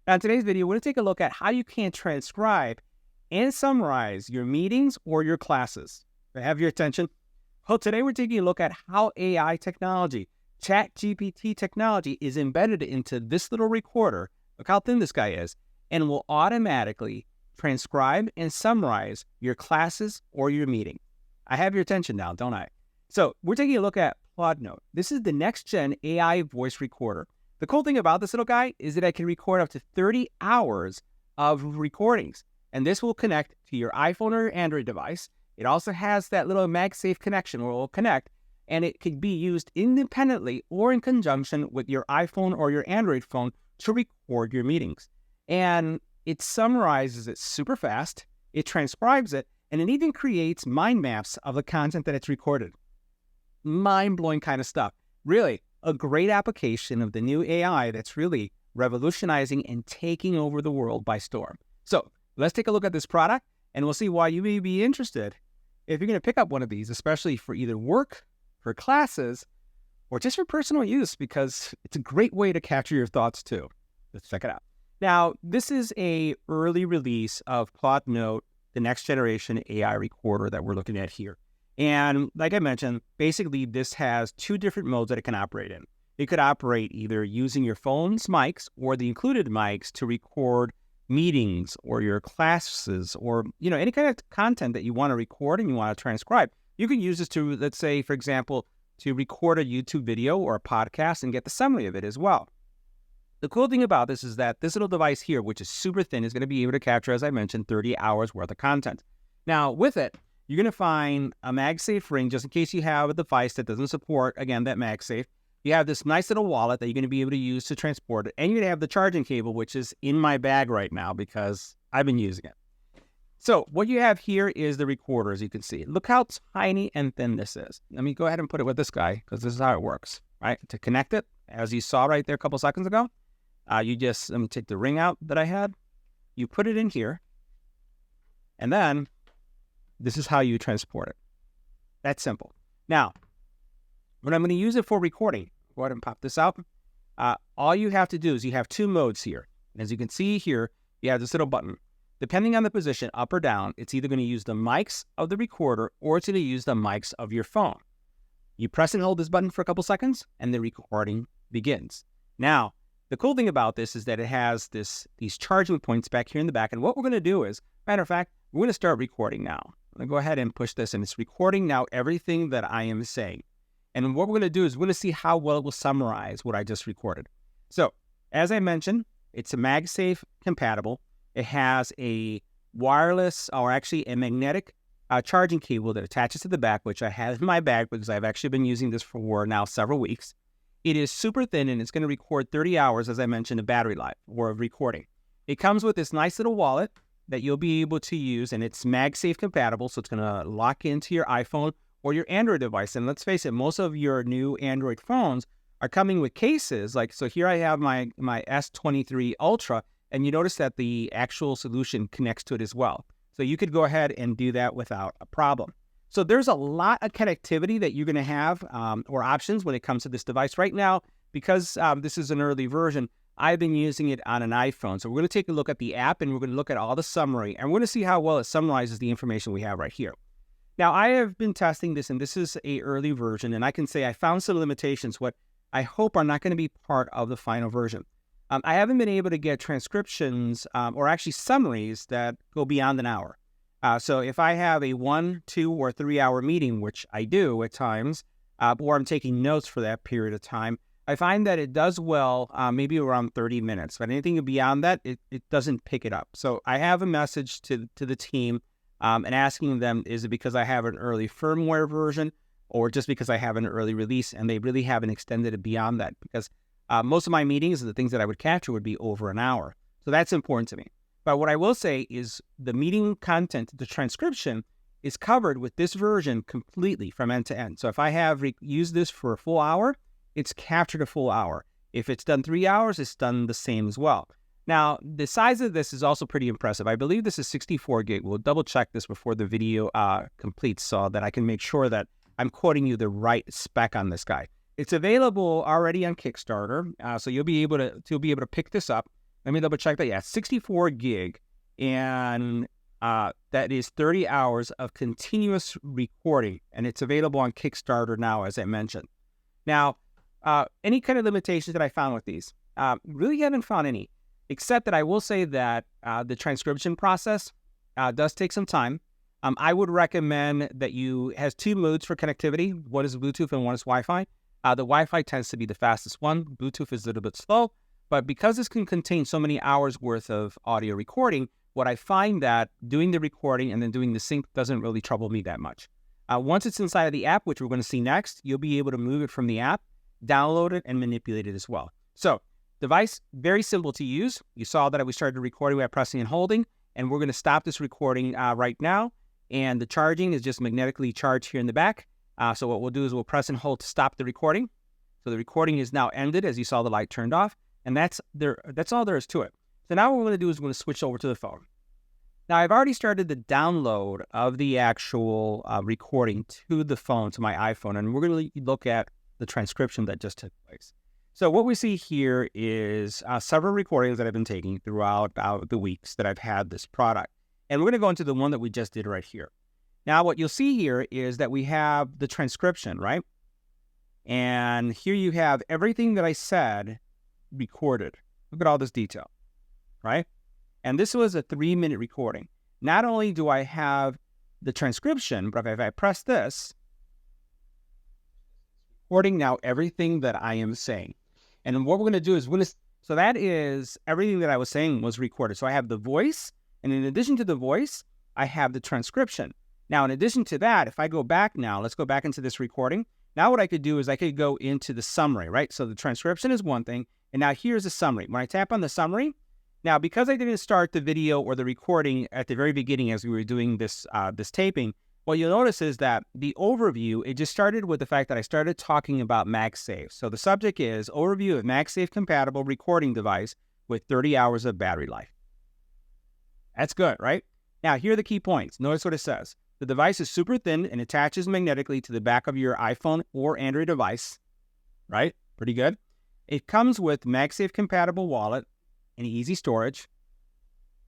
Now, in today's video, we're going to take a look at how you can transcribe and summarize your meetings or your classes. Do I have your attention? Well, today we're taking a look at how AI technology, Chat GPT technology, is embedded into this little recorder. Look how thin this guy is, and will automatically transcribe and summarize your classes or your meeting. I have your attention now, don't I? So we're taking a look at Plaud Note. This is the next-gen AI voice recorder. The cool thing about this little guy is that I can record up to 30 hours of recordings, and this will connect to your iPhone or your Android device. It also has that little MagSafe connection where it will connect, and it can be used independently or in conjunction with your iPhone or your Android phone to record your meetings. And it summarizes it super fast, it transcribes it, and it even creates mind maps of the content that it's recorded. Mind-blowing kind of stuff. Really, a great application of the new AI that's really revolutionizing and taking over the world by storm. So let's take a look at this product, and we'll see why you may be interested if you're going to pick up one of these, especially for either work, for classes, or just for personal use, because it's a great way to capture your thoughts too. Let's check it out. Now, this is a early release of Plaud Note, the next generation AI recorder that we're looking at here. And like I mentioned, basically this has two different modes that it can operate in. It could operate either using your phone's mics or the included mics to record meetings or your classes or any kind of content that you want to record and you want to transcribe. You can use this to, let's say, for example, to record a YouTube video or a podcast and get the summary of it as well. The cool thing about this is that this little device here, which is super thin, is going to be able to capture, as I mentioned, 30 hours worth of content. Now, with it, you're going to find a MagSafe ring just in case you have a device that doesn't support, again, that MagSafe. You have this nice little wallet that you're going to be able to use to transport it. And you're going to have the charging cable, which is in my bag right now because I've been using it. So what you have here is the recorder, as you can see. Look how tiny and thin this is. Let me go ahead and put it with this guy because this is how it works, right? To connect it, as you saw right there a couple seconds ago, let me take the ring out that I had. You put it in here, and then this is how you transport it. That's simple. Now, when I'm going to use it for recording, go ahead and pop this out. All you have to do is you have two modes here. And as you can see here, you have this little button. Depending on the position, up or down, it's either going to use the mics of the recorder or it's going to use the mics of your phone. You press and hold this button for a couple seconds, and the recording begins. Now, the cool thing about this is that it has these charging points back here in the back. And what we're going to do is, matter of fact, we're going to start recording now. I'm going to go ahead and push this, and it's recording now everything that I am saying. And what we're going to do is we're going to see how well it will summarize what I just recorded. So, as I mentioned, it's a MagSafe compatible. It has a wireless, or actually a magnetic charging cable that attaches to the back, which I have in my bag because I've actually been using this for now several weeks. It is super thin, and it's going to record 30 hours, as I mentioned, of battery life or of recording. It comes with this nice little wallet that you'll be able to use, and it's MagSafe compatible, so it's going to lock into your iPhone or your Android device. And let's face it, most of your new Android phones are coming with cases. So here I have my S23 Ultra, and you notice that the actual solution connects to it as well. So you could go ahead and do that without a problem. So there's a lot of connectivity that you're going to have or options when it comes to this device. Right now, because this is an early version, I've been using it on an iPhone. So we're going to take a look at the app, and we're going to look at all the summary, and we're going to see how well it summarizes the information we have right here. Now, I have been testing this, and this is an early version, and I can say I found some limitations, what I hope are not going to be part of the final version. I haven't been able to get transcriptions or actually summaries that go beyond an hour. So if I have a 1, 2, or 3 hour meeting, which I do at times, or I'm taking notes for that period of time, I find that it does well maybe around 30 minutes. But anything beyond that, it doesn't pick it up. So I have a message to the team and asking them, is it because I have an early firmware version or just because I have an early release, and they really haven't extended it beyond that? Because most of my meetings and the things that I would capture would be over an hour. So that's important to me. But what I will say is the meeting content, the transcription, is covered with this version completely from end to end. So if I have used this for a full hour, it's captured a full hour. If it's done 3 hours, it's done the same as well. Now, the size of this is also pretty impressive. I believe this is 64 gig. We'll double check this before the video completes so that I can make sure that I'm quoting you the right spec on this guy. It's available already on Kickstarter, so you'll be able to pick this up. Let me double check that. Yeah, 64 gig. And that is 30 hours of continuous recording. And it's available on Kickstarter now, as I mentioned. Now, any kind of limitations that I found with these? Really haven't found any, except that I will say that the transcription process does take some time. I would recommend that has two modes for connectivity. One is Bluetooth and one is Wi-Fi. The Wi-Fi tends to be the fastest one. Bluetooth is a little bit slow, but because this can contain so many hours worth of audio recording, what I find that doing the recording and then doing the sync doesn't really trouble me that much. Once it's inside of the app, which we're going to see next, you'll be able to move it from the app, download it, and manipulate it as well. So, device, very simple to use. You saw that we started recording by pressing and holding, and we're going to stop this recording right now. And the charging is just magnetically charged here in the back. So what we'll do is we'll press and hold to stop the recording. So the recording is now ended, as you saw the light turned off. And that's all there is to it. So now what we're going to do is we're going to switch over to the phone. Now, I've already started the download of the actual recording to the phone, to my iPhone, and we're going to look at the transcription that just took place. So what we see here is several recordings that I've been taking throughout the weeks that I've had this product. And we're going to go into the one that we just did right here. Now, what you'll see here is that we have the transcription, right? And here you have everything that I said recorded. Look at all this detail, right? And this was a 3-minute recording. Not only do I have the transcription, but if I press this, recording now everything that I am saying. And what we're going to do is, so that is everything that I was saying was recorded. So I have the voice, and in addition to the voice, I have the transcription. Now, in addition to that, if I go back now, let's go back into this recording. Now what I could do is I could go into the summary, right? So the transcription is one thing, and now here's the summary. When I tap on the summary, now because I didn't start the video or the recording at the very beginning as we were doing this taping, what you'll notice is that the overview, it just started with the fact that I started talking about MagSafe. So the subject is overview of MagSafe compatible recording device with 30 hours of battery life. That's good, right? Now, here are the key points. Notice what it says. The device is super thin and attaches magnetically to the back of your iPhone or Android device, right? Pretty good. It comes with MagSafe compatible wallet and easy storage,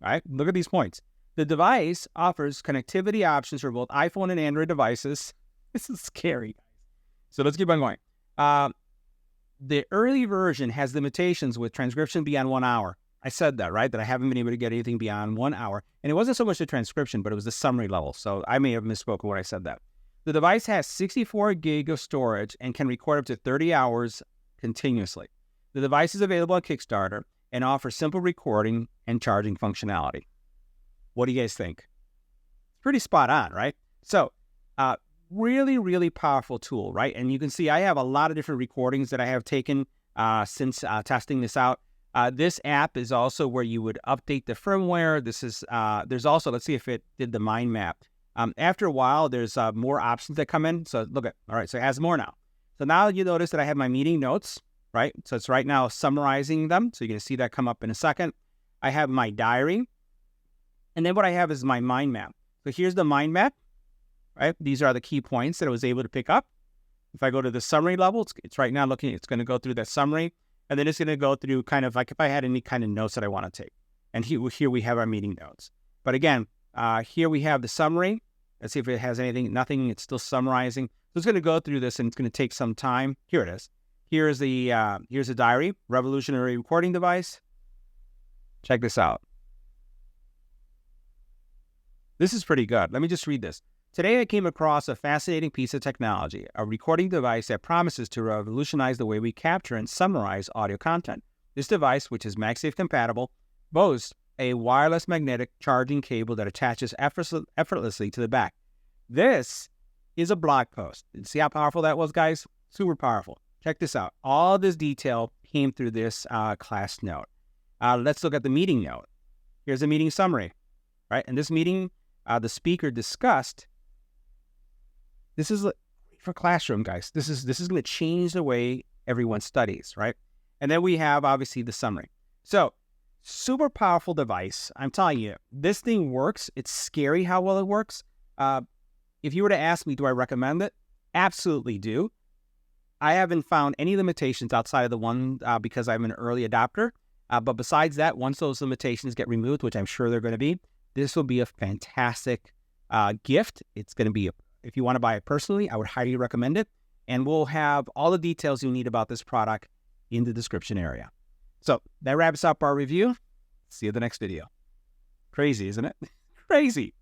right? Look at these points. The device offers connectivity options for both iPhone and Android devices. This is scary. So let's keep on going. The early version has limitations with transcription beyond 1 hour. I said that, right? That I haven't been able to get anything beyond 1 hour. And it wasn't so much the transcription, but it was the summary level. So I may have misspoken when I said that. The device has 64 gig of storage and can record up to 30 hours continuously. The device is available on Kickstarter and offers simple recording and charging functionality. What do you guys think? It's pretty spot on, right? So, really, really powerful tool, right? And you can see I have a lot of different recordings that I have taken since testing this out. This app is also where you would update the firmware. This is there's also, let's see if it did the mind map. After a while, there's more options that come in. So look at, all right, so it has more now. So now you notice that I have my meeting notes, right? So it's right now summarizing them. So you're going to see that come up in a second. I have my diary. And then what I have is my mind map. So here's the mind map, right? These are the key points that I was able to pick up. If I go to the summary level, it's right now looking, it's going to go through that summary. And then it's going to go through kind of like if I had any kind of notes that I want to take. And here we have our meeting notes. But again, here we have the summary. Let's see if it has anything. Nothing. It's still summarizing. So it's going to go through this and it's going to take some time. Here it is. Here's the diary, revolutionary recording device. Check this out. This is pretty good. Let me just read this. Today I came across a fascinating piece of technology, a recording device that promises to revolutionize the way we capture and summarize audio content. This device, which is MagSafe compatible, boasts a wireless magnetic charging cable that attaches effortlessly to the back. This is a blog post. See how powerful that was, guys? Super powerful. Check this out. All this detail came through this class note. Let's look at the meeting note. Here's a meeting summary, right? In this meeting, the speaker discussed. This is for classroom, guys. This is going to change the way everyone studies, right? And then we have obviously the summary. So super powerful device. I'm telling you, this thing works. It's scary how well it works. If you were to ask me, do I recommend it? Absolutely do. I haven't found any limitations outside of the one because I'm an early adopter. But besides that, once those limitations get removed, which I'm sure they're going to be, this will be a fantastic gift. It's going to be, if you want to buy it personally, I would highly recommend it. And we'll have all the details you need about this product in the description area. So that wraps up our review. See you in the next video. Crazy, isn't it? Crazy.